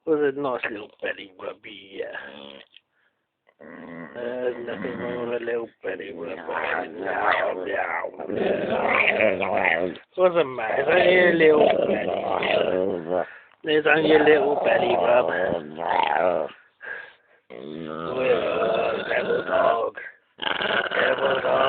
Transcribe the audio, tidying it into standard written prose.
Was a nice little belly rubby, yeah. Nothing wrong with a little belly rub. What's the matter? It's only a little belly. There's only a little belly rub. Devil dog. Devil dog.